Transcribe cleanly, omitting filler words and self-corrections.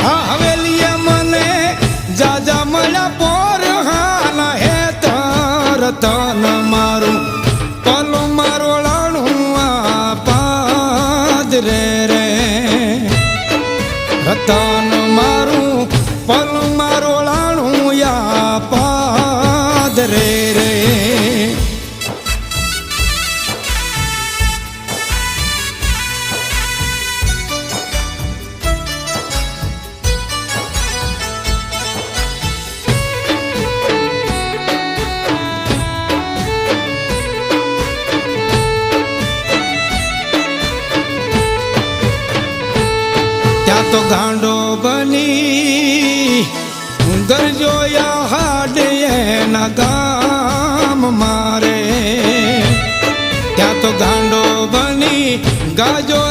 આ હવેલીએ મને જાજા મળ્યા પોર હાલ હે રતન મારું પલું મારોળાણું આ પાદરે રે રતન મારું પલું મારોળાણું આ પાદરે રે ત્યાં તો ગાંડો બની ગરજોયા હાડે એના ગામ મારે ત્યાં તો ગાંડો બની ગાજો